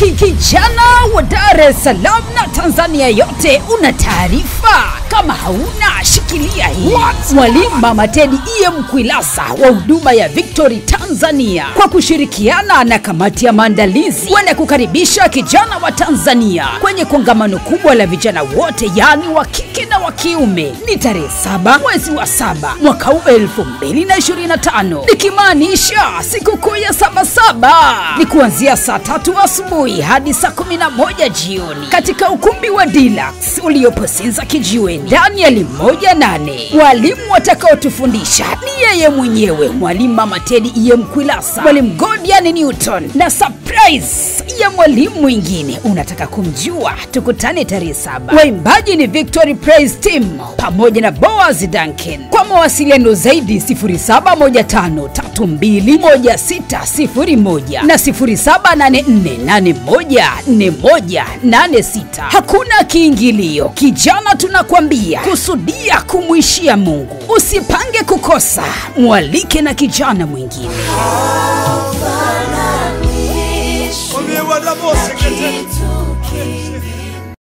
Kijana wa Dar es Salaam na Tanzania yote, una taarifa? Kama hauna, shikilia hii. Mwalimu Mama Teddy E. Mkwilasa wa huduma ya Victory Tanzania kwa kushirikiana na kamati ya maandalizi wanakukaribisha kijana wa Tanzania kwenye kongamano kubwa la vijana wote, yani wa kike na wa kiume. Ni tarehe 7 mwezi wa 7 mwaka 2025, nikimaanisha sikukuu ya Sabasaba. Ni kuanzia saa 3 asubuhi hadi saa 11 jioni katika ukumbi wa Deluxe uliopo Sinza Kijiweni ndani ya Limoja8. Walimu watakaotufundisha ni yeye mwenyewe, Mwalimu Mama Teddy E. Mkwilasa, Mwalimu Godian Newton na surprise ya mwalimu mwingine. Unataka kumjua? Tukutane tarehe 7. Waimbaji ni Victory Praise Team pamoja na Boaz Duncan. Kwa mawasiliano zaidi 0715321601 na 0784814186. Hakuna kiingilio. Kijana, tunakwambia kusudia kumwishia Mungu. Usipange kukosa, mwalike na kijana mwingine.